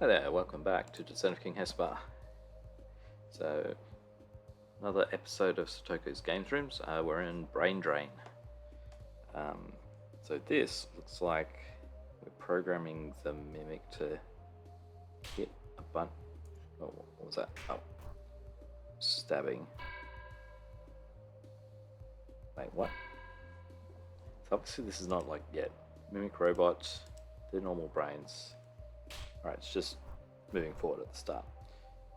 Hi there, welcome back to Descent of King Hesper. So, another episode of Satoko's Games Rooms. We're in Brain Drain. So this looks like we're programming the Mimic to hit a button. Oh, what was that? Oh, stabbing. Wait, what? So obviously this is not like yet. Mimic robots, they're normal brains. Alright, it's just moving forward at the start.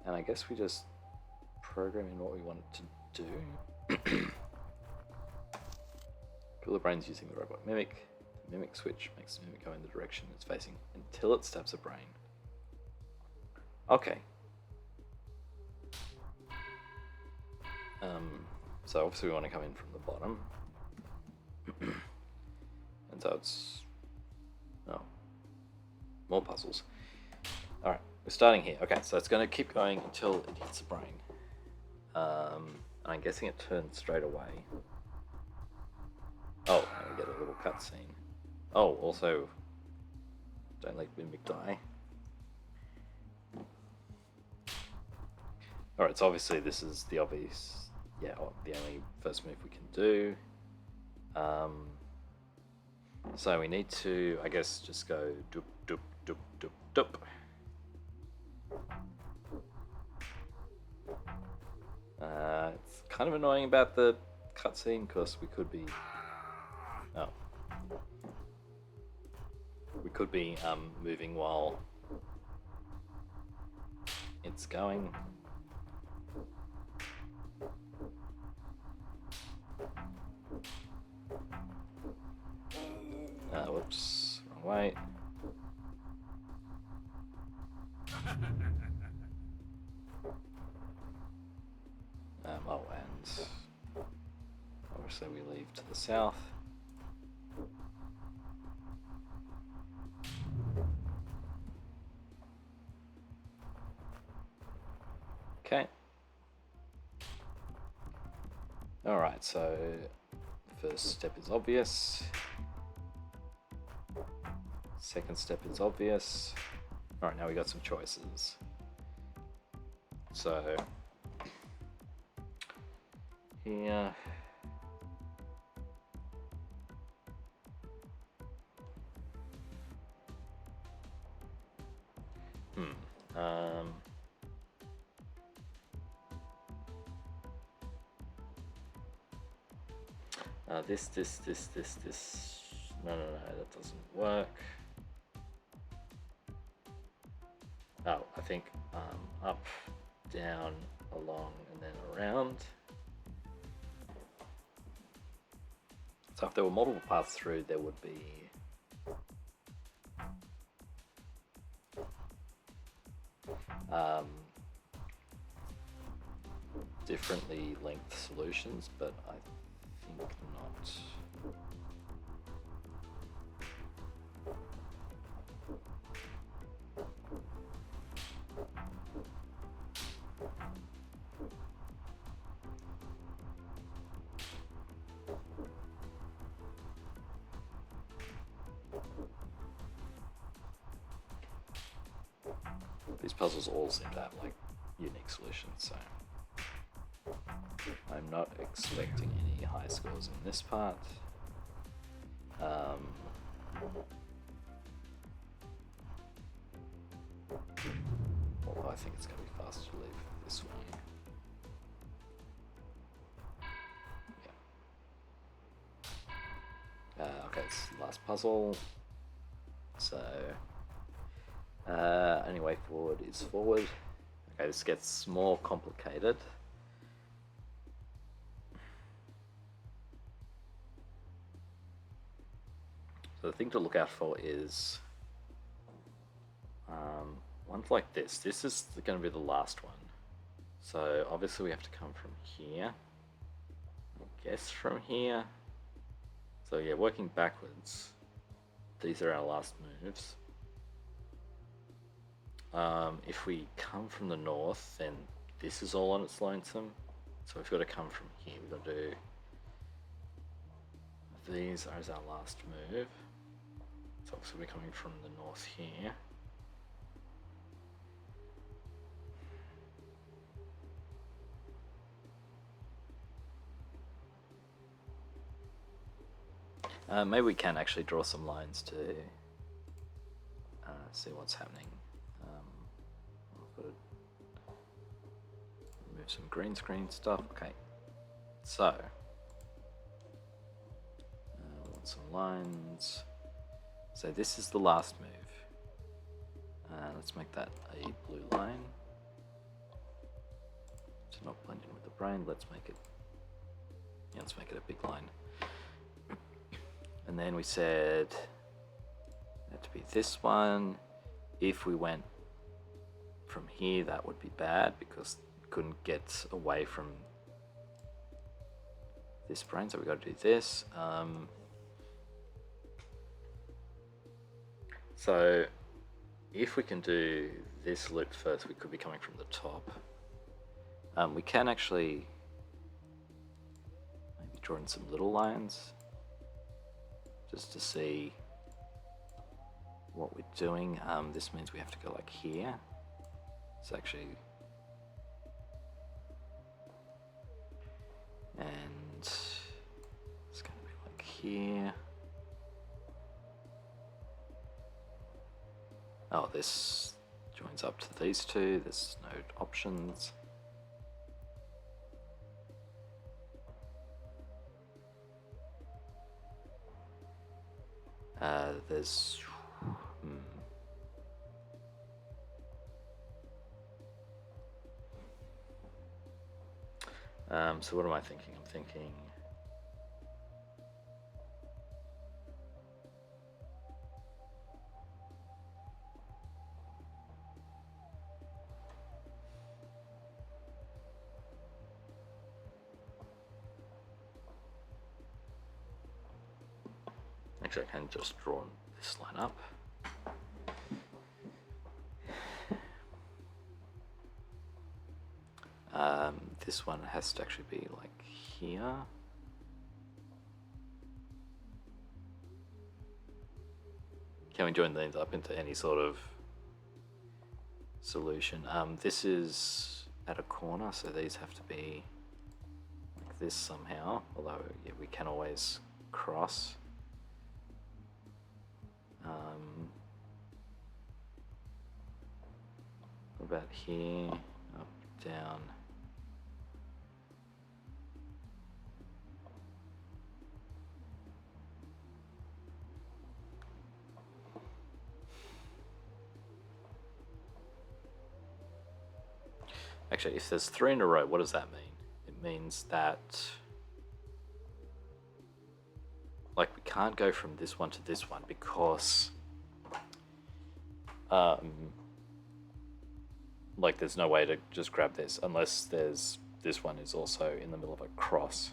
And I guess we just program in what we want it to do. Kill the brains using the robot Mimic. The Mimic switch makes the Mimic go in the direction it's facing until it stabs a brain. Okay. So obviously we want to come in from the bottom. And so it's... oh. More puzzles. Alright, we're starting here. Okay, so it's going to keep going until it hits the brain. I'm guessing it turns straight away. Oh, and we get a little cutscene. Oh, also, don't let Mimic die. Alright, so obviously this is the obvious... yeah, the only first move we can do. So we need to, I guess, just go doop, doop, doop, doop, doop. It's kind of annoying about the cutscene because we could be... oh. We could be moving while it's going. Whoops, wrong way. Oh, and obviously we leave to the south. Okay. Alright, so the first step is obvious. Second step is obvious. Alright, now we got some choices. So here, this. No, that doesn't work. Oh, I think up, down, along, and then around. So if there were multiple paths through, there would be differently length solutions, but I think not. These puzzles all seem to have like unique solutions, so I'm not expecting any high scores in this part. Although I think it's going to be faster to leave this way. Yeah. Okay, it's the last puzzle. So, only way forward is forward. Okay, this gets more complicated. So the thing to look out for is ones like this. This is going to be the last one. So obviously we have to come from here. I guess from here. So yeah, working backwards. These are our last moves. If we come from the north, then this is all on its lonesome. So we've got to come from here. We've got to do these as our last move. So obviously we're coming from the north here. Maybe we can actually draw some lines to see what's happening. I've got to remove some green screen stuff. Okay, so I want some lines. So this is the last move. Let's make that a blue line. To not blend in with the brain, let's make it a big line. And then we said it had to be this one. If we went from here, that would be bad because we couldn't get away from this brain, so we got to do this. So if we can do this loop first, we could be coming from the top. We can actually maybe draw in some little lines just to see what we're doing. This means we have to go like here. It's actually, and it's going to be like here. Oh, this joins up to these two. There's no options. There's so what am I thinking? I'm thinking actually I can just draw this line up. This one has to actually be like here. Can we join these up into any sort of solution? This is at a corner, so these have to be like this somehow, although yeah, we can always cross. What about here, up, down? Actually, if there's 3 in a row, what does that mean? It means that, like, we can't go from this one to this one because, like, there's no way to just grab this unless this one is also in the middle of a cross.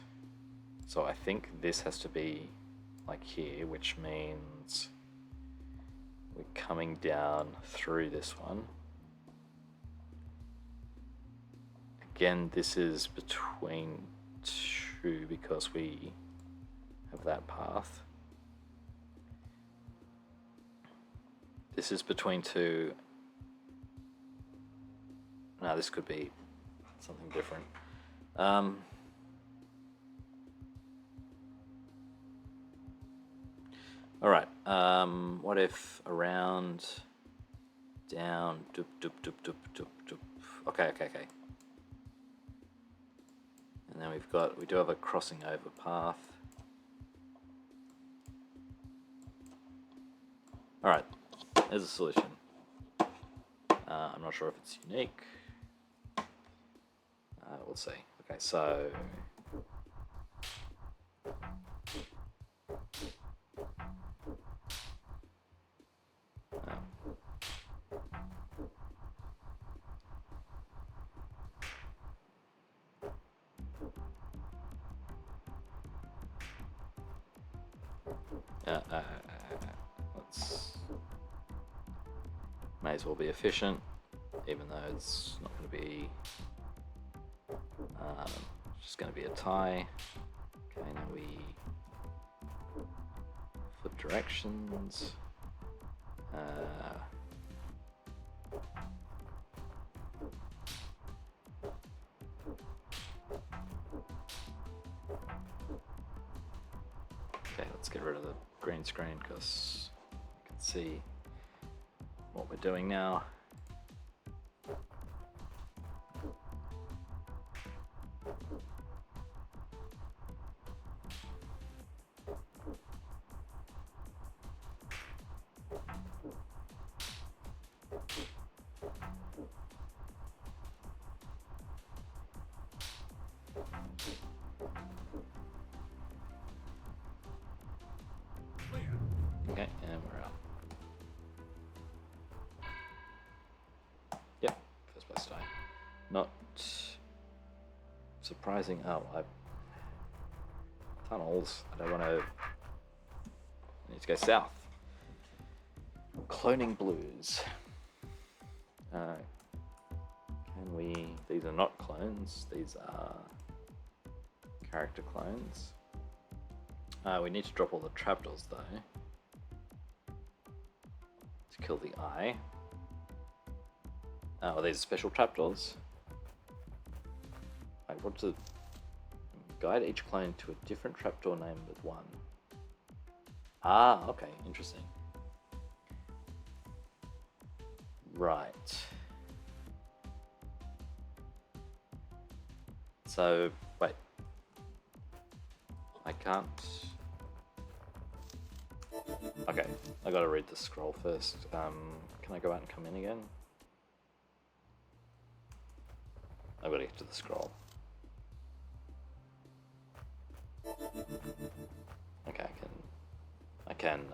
So I think this has to be like here, which means we're coming down through this one. Again, this is between 2 because we have that path. This is between 2. No, this could be something different. All right. What if around, down, doop, doop, doop, doop, doop, doop. Okay. And then we do have a crossing over path. All right, there's a solution. I'm not sure if it's unique. We'll see. Okay, so let's may as well be efficient, even though it's not going to be just going to be a tie. Okay, now we flip directions. Okay, let's get rid of the green screen because you can see what we're doing now. Okay, and we're out. Yep, first place die. Not surprising. Oh, tunnels. I don't want to. I need to go south. Cloning blues. Can we? These are not clones. These are character clones. We need to drop all the trapdoors though. To kill the eye. Oh, these are special trapdoors. I want to guide each clone to a different trapdoor named with 1. Ah, okay, interesting. Right. So, wait. I can't... Okay, I gotta read the scroll first. Can I go out and come in again? I've gotta get to the scroll. Okay, I can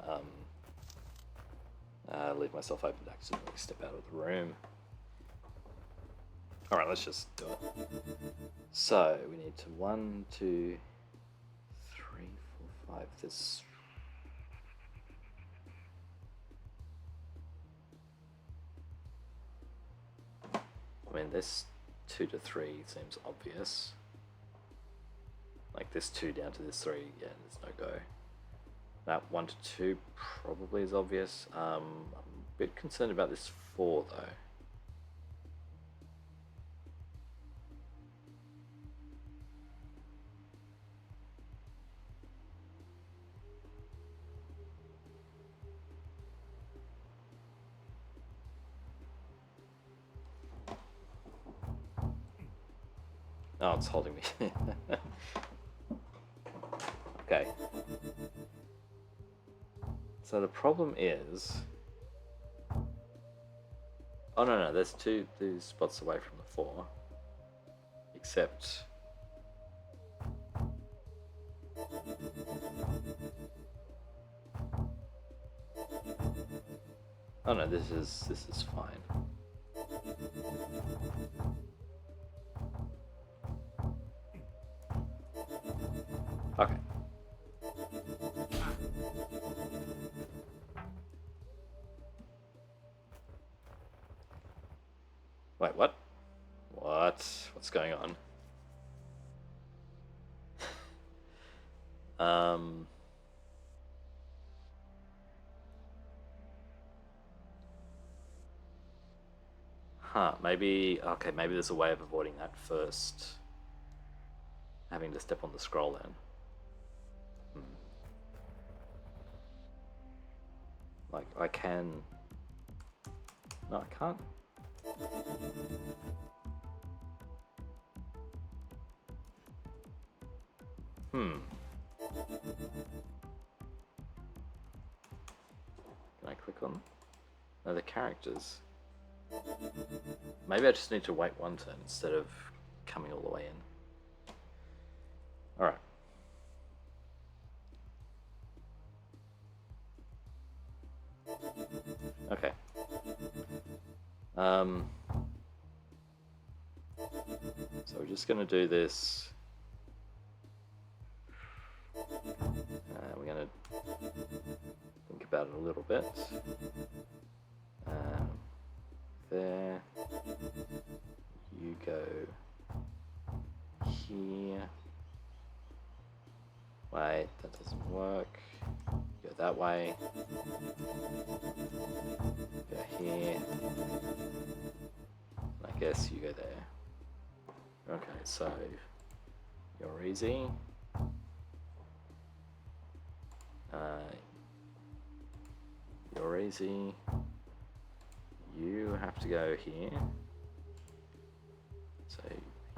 leave myself open to accidentally step out of the room. Alright, let's just do it. So, we need to 1, 2, 3, 4, 5. This. I mean, this 2 to 3 seems obvious. Like this 2 down to this 3, yeah, there's no go. That 1 to 2 probably is obvious. I'm a bit concerned about this 4 though. Oh, it's holding me. Okay. So the problem is... Oh no, there's 2 spots away from the 4. Except... Oh no, this is fine. Okay. Wait, what? What's going on? Maybe, okay, maybe there's a way of avoiding that first. Having to step on the scroll then. Like, I can... No, I can't. Can I click on... No, the characters. Maybe I just need to wait 1 turn instead of coming all the way in. Alright. Okay. So we're just going to do this. We're going to think about it a little bit. There. You go here. Wait, that doesn't work. Go that way. Go here. I guess you go there. Okay, so you're easy. You're easy. You have to go here. So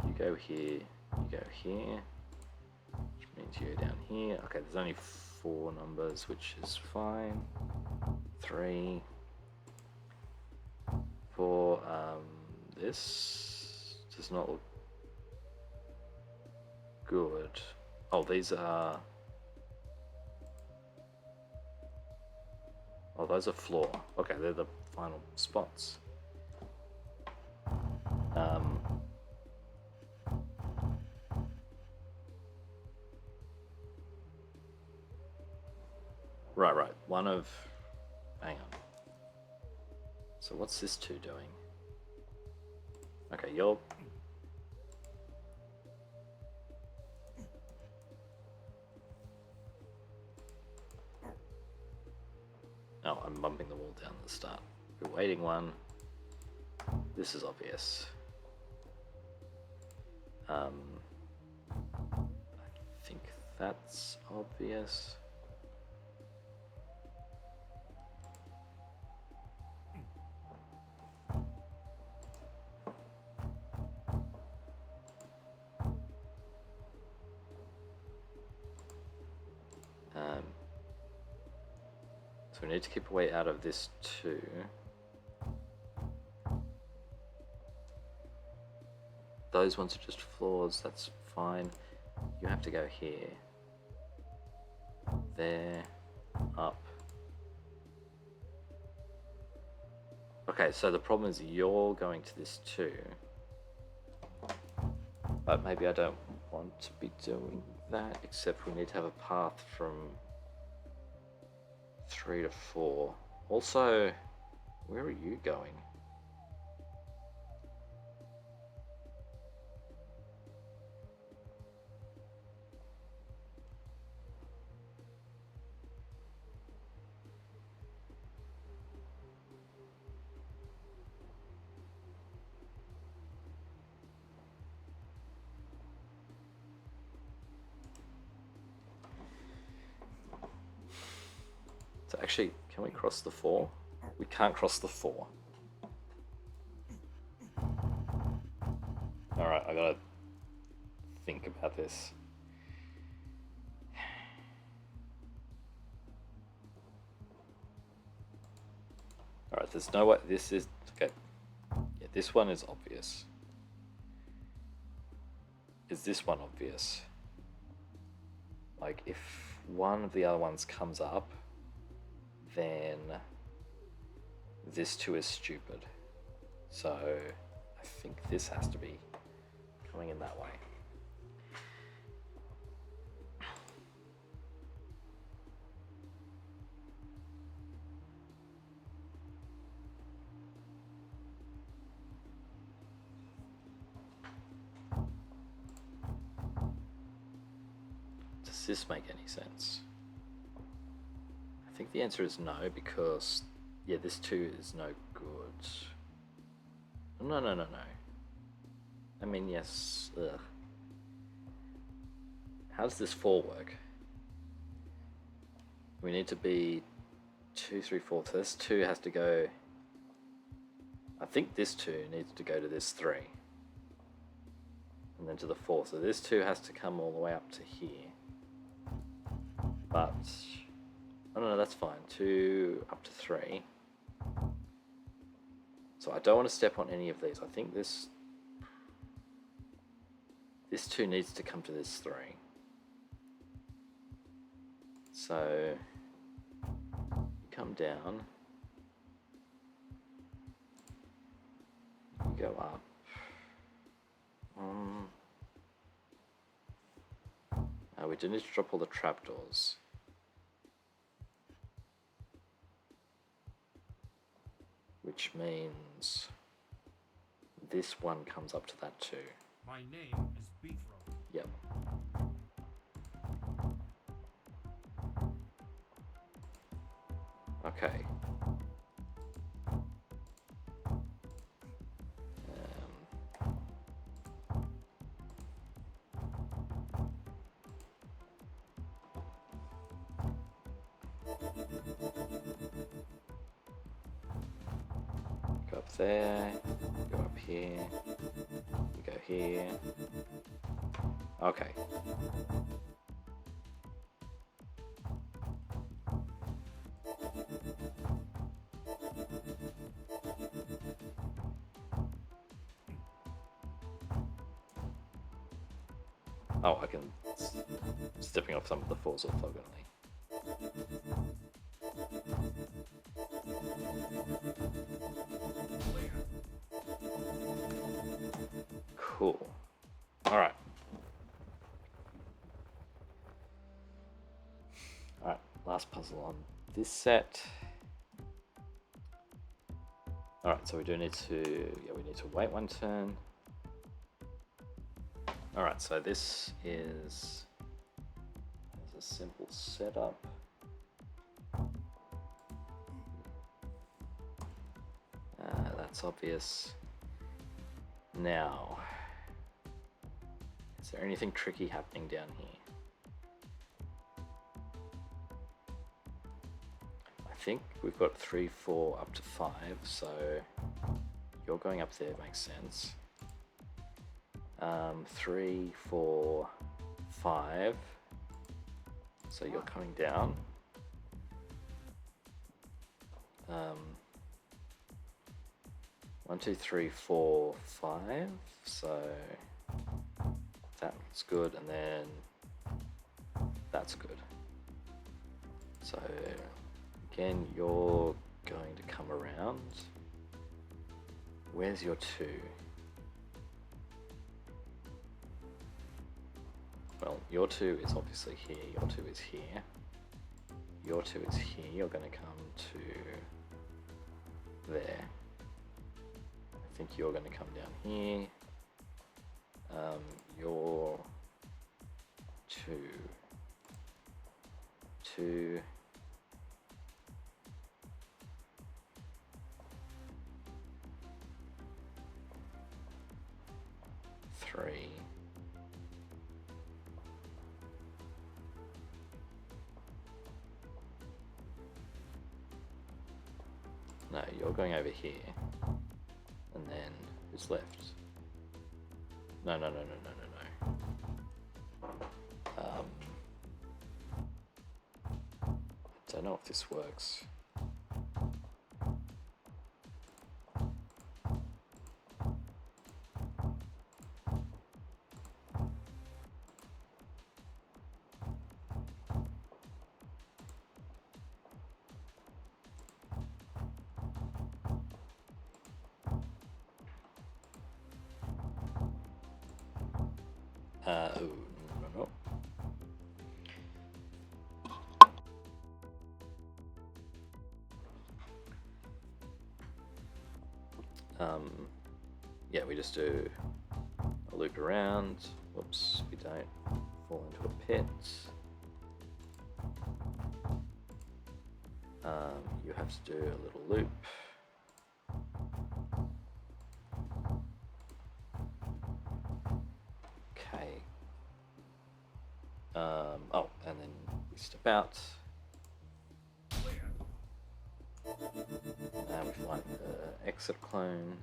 you go here, you go here, which means you go down here. Okay, there's only 4 numbers, which is fine. 3, 4. This does not look good. Oh, these are... Oh, those are floor. Okay, they're the final spots. Right. One of... Hang on. So what's this 2 doing? Okay, you're... Oh, I'm bumping the wall down at the start. We're waiting 1. This is obvious. I think that's obvious. So we need to keep away out of this 2. Those ones are just floors, that's fine. You have to go here. There. Up. Okay, so the problem is you're going to this 2. But maybe I don't want to be doing that, except we need to have a path from 3 to 4. Also, where are you going? So actually, can we cross the 4? We can't cross the 4. Alright, I gotta think about this. Alright, there's no way. This is... Okay. Yeah, this one is obvious. Is this one obvious? Like, if one of the other ones comes up, then this 2 is stupid. So I think this has to be coming in that way. Does this make any sense? I think the answer is no, because, yeah, this 2 is no good. No. I mean, yes. Ugh. How does this 4 work? We need to be 2, 3, 4. So this 2 has to go... I think this 2 needs to go to this 3. And then to the 4. So this 2 has to come all the way up to here. But... Oh, no, that's fine. 2 up to 3. So I don't want to step on any of these. I think this 2 needs to come to this 3. So you come down. You go up. We do need to drop all the trapdoors. Which means this one comes up to that 2. My name is Beefro. Yep. Okay. Go up there, go up here, you go here. Okay. Oh, I can stepping off some of the floors orthogonally. Cool. Alright. Alright, last puzzle on this set. Alright, so we do need to, we need to wait one turn. Alright, so this is a simple setup. That's obvious. Now, is there anything tricky happening down here? I think we've got 3, 4, up to 5, so you're going up there, makes sense. 3, 4, 5, so you're coming down. 1, 2, 3, 4, 5, so that's good, and then that's good. So again, you're going to come around. Where's your 2? Well, your 2 is obviously here, your 2 is here. Your 2 is here, you're going to come to there. I think you're going to come down here. Your 2, 2, 3. No, you're going over here. And then who's left? No. I don't know if this works. Oh, no. Yeah, we just do a loop around. Whoops, we don't fall into a pit. You have to do a little loop. Okay. Oh, and then we step out. And we find the exit clone.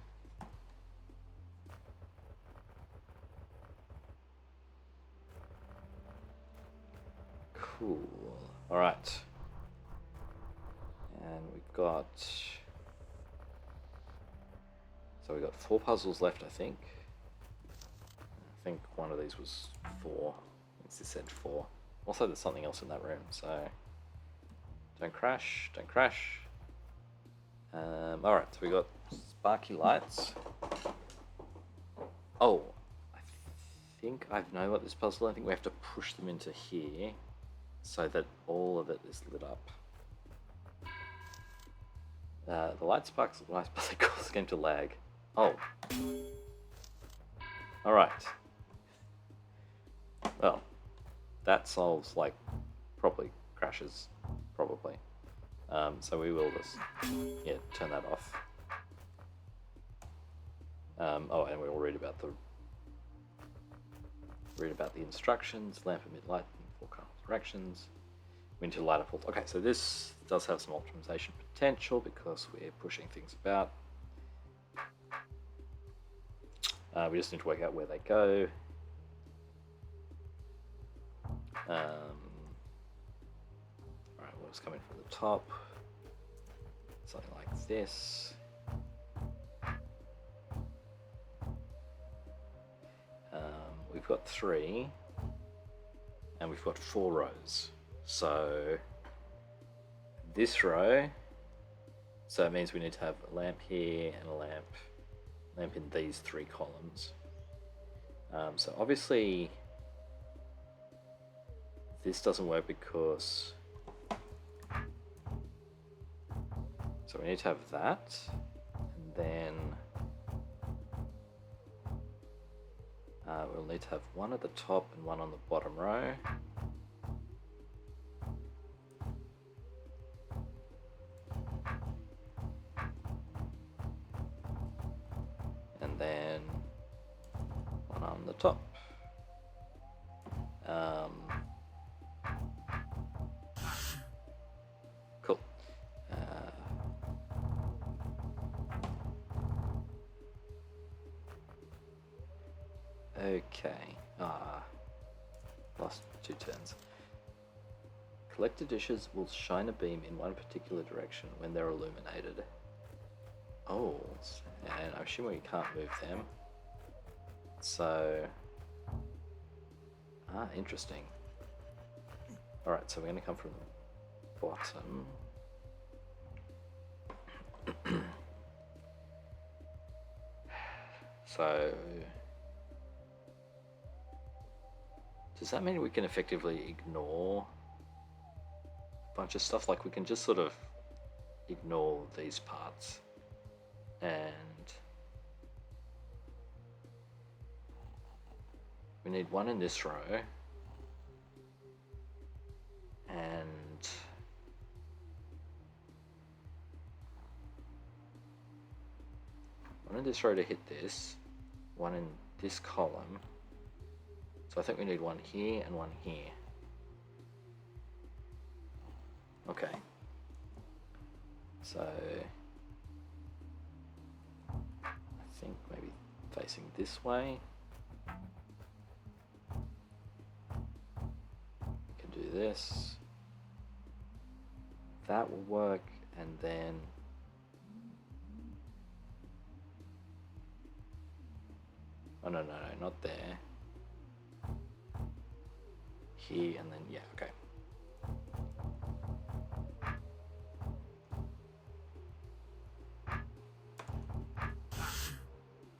Cool. All right. And we've got, so we've got 4 puzzles left, I think. I think one of these was 4. It's just said 4. Also, there's something else in that room, so don't crash, don't crash. All right, so we got sparky lights. Oh, I think I know what this puzzle. I think we have to push them into here so that all of it is lit up. The light sparks lights, but they cause the game to lag. Oh. Alright. Well, that solves, like, probably crashes. Probably. So we will just, turn that off. Oh, and we'll read about the instructions. Lamp emit light in 4 cardinal directions. We need to light up all. Okay, so this does have some optimization potential because we're pushing things about. We just need to work out where they go. Alright, what's coming from the top? Something like this. We've got 3, and we've got 4 rows. So this row, so it means we need to have a lamp here and a lamp in these 3 columns. So obviously this doesn't work because, so we need to have that, and then we'll need to have one at the top and one on the bottom row. And then one on the top. Cool. Okay. Last 2 turns. Collector dishes will shine a beam in one particular direction when they're illuminated. Oh, and I'm assuming we can't move them. So, interesting. Alright, so we're going to come from the bottom. So, does that mean we can effectively ignore a bunch of stuff? Like we can just sort of ignore these parts, and we need one in this row, and one in this row to hit this, one in this column. So I think we need one here and one here. Okay. So I think maybe facing this way. We can do this. That will work, and then oh no, not there. Here and then, yeah, okay.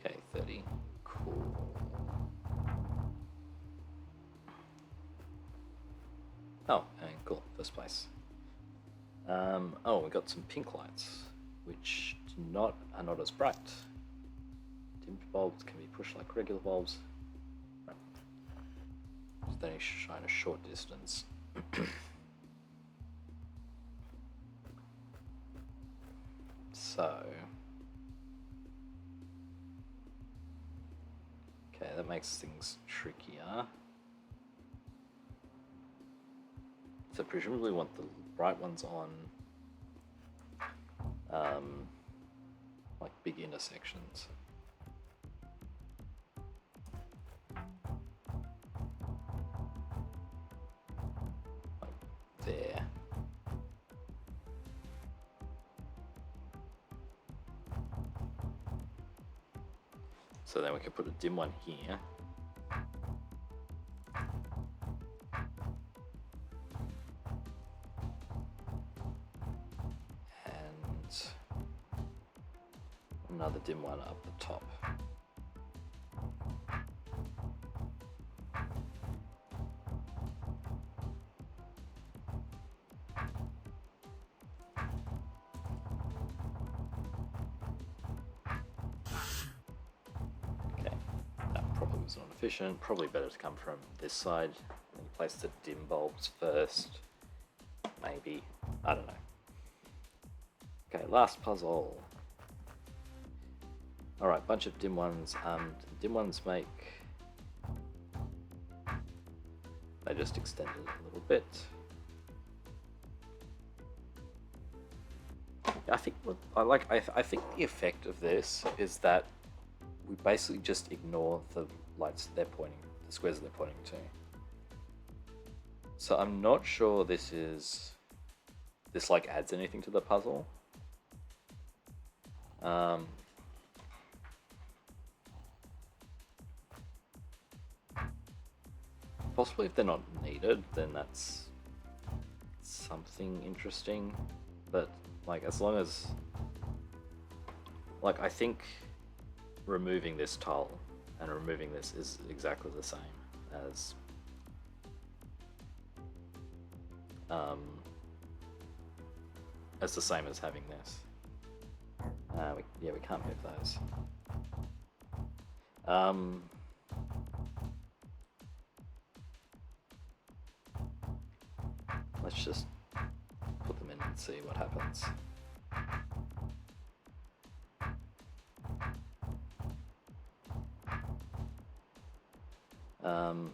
Okay, 30. Cool. Oh, and cool, first place. Oh, we got some pink lights, which are not as bright. Dimmed bulbs can be pushed like regular bulbs. Right. So they shine a short distance. So, okay, that makes things trickier. So presumably we want the bright ones on like big intersections. Like there. So then we can put a dim one here. Another dim one up the top. Okay, that probably was not efficient. Probably better to come from this side and place the dim bulbs first. Maybe. I don't know. Okay, last puzzle. Alright, bunch of dim ones. Dim ones make... They just extend it a little bit. I think what I think the effect of this is that we basically just ignore the lights they're pointing, the squares they're pointing to. So I'm not sure this like adds anything to the puzzle. Possibly if they're not needed, then that's something interesting. But like, as long as, like, I think removing this tile and removing this is exactly the same as the same as having this. Yeah, we can't move those. Let's just put them in and see what happens. In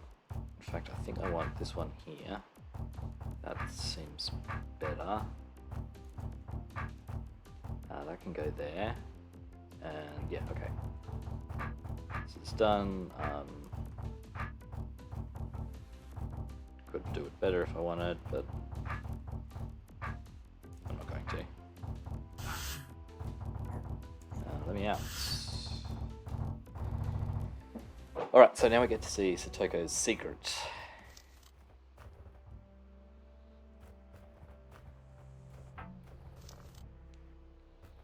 fact, I think I want this one here. That seems better. That can go there. And yeah, okay. This is done. Could do it better if I wanted, but I'm not going to. Let me out. Alright, so now we get to see Satoko's secret.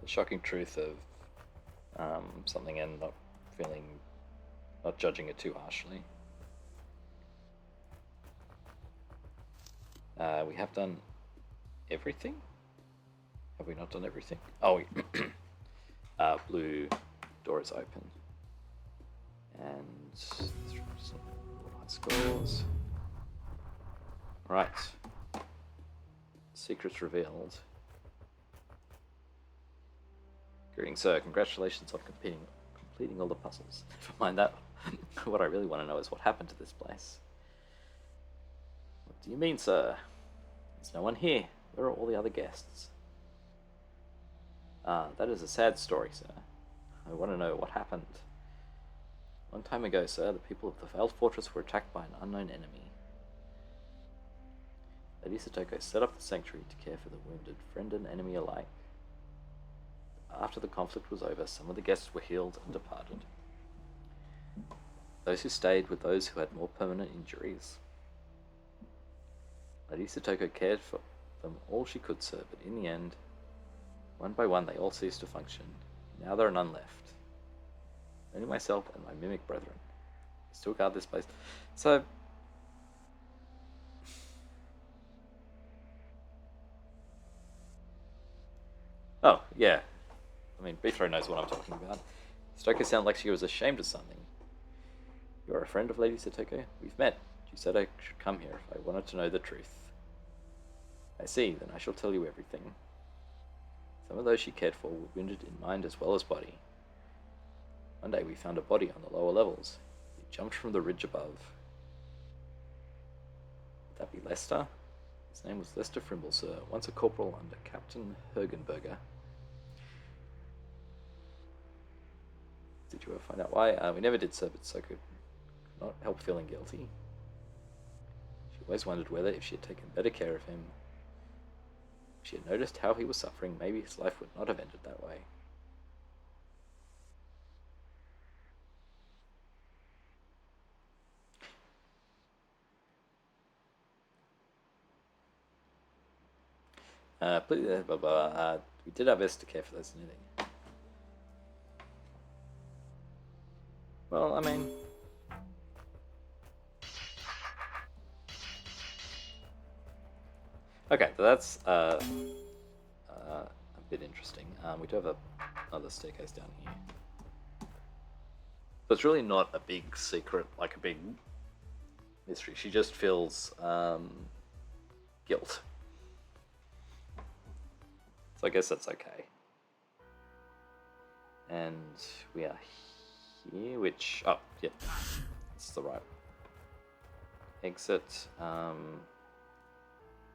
The shocking truth of something and not judging it too harshly. We have done everything? Have we not done everything? Oh, blue door is open. And some high scores. Right. Secrets revealed. Greetings, sir. Congratulations on completing all the puzzles. Never mind that. What I really want to know is what happened to this place. What do you mean, sir? There's no one here. Where are all the other guests? That is a sad story, sir. I want to know what happened. Long time ago, sir, the people of the Veiled Fortress were attacked by an unknown enemy. Lady Satoko set up the sanctuary to care for the wounded, friend and enemy alike. After the conflict was over, some of the guests were healed and departed. Those who stayed were those who had more permanent injuries. Lady Satoko cared for them all she could, sir, but in the end, one by one they all ceased to function. Now there are none left. Only myself and my mimic brethren. I still guard this place. So, oh, yeah. I mean, Beathro knows what I'm talking about. Satoko sounded like she was ashamed of something. You are a friend of Lady Satoko? We've met. She said I should come here if I wanted to know the truth. I see, then I shall tell you everything. Some of those she cared for were wounded in mind as well as body. One day we found a body on the lower levels. He jumped from the ridge above. Would that be Lester? His name was Lester Frimble, sir, once a corporal under Captain Hergenberger. Did you ever find out why? We never did, sir, but so could not help feeling guilty. She always wondered whether, if she had taken better care of him, if she had noticed how he was suffering, maybe his life would not have ended that way. Please, we did our best to care for those knitting. Well, I mean, okay, so that's a bit interesting. We do have another staircase down here. But it's really not a big secret, like a big mystery. She just feels guilt. So I guess that's okay. And we are here, which, oh, yeah, it's the right exit.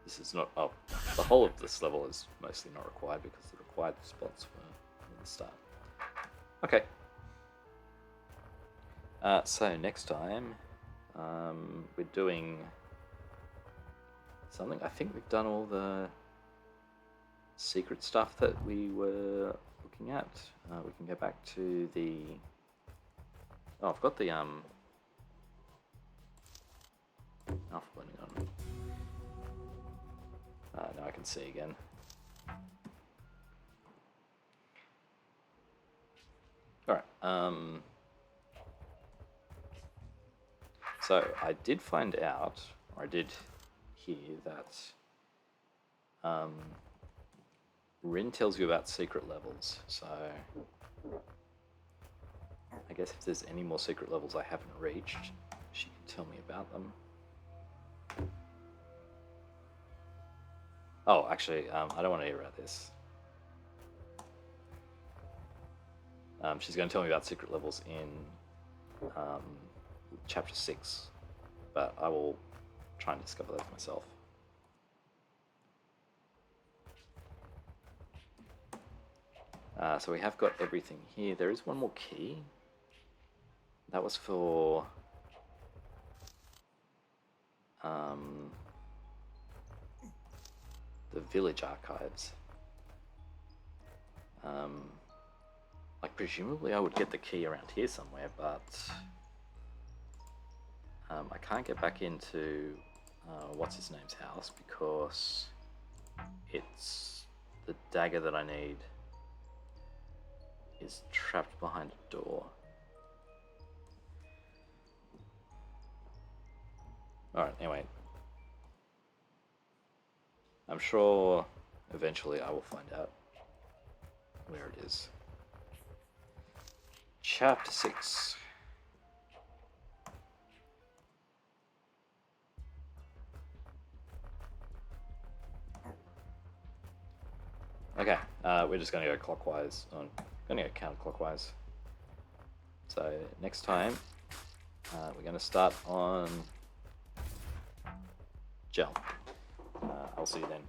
This is not, oh, the whole of this level is mostly not required because it wide spots were at the start. Okay. So next time, we're doing something. I think we've done all the secret stuff that we were looking at. We can go back to the... Oh, I've got the alpha blending on. Now I can see again. Alright, so I did find out, or I did hear that Rin tells you about secret levels, so I guess if there's any more secret levels I haven't reached, she can tell me about them. Oh, actually, I don't want to hear about this. She's going to tell me about secret levels in Chapter 6, but I will try and discover those myself. So we have got everything here. There is one more key. That was for... the village archives. Like, presumably I would get the key around here somewhere, but I can't get back into what's his name's house because it's the dagger that I need is trapped behind a door. Alright, anyway. I'm sure eventually I will find out where it is. Chapter 6. Okay, we're just going to go clockwise. I'm going to go counterclockwise. So next time, we're going to start on gel. I'll see you then.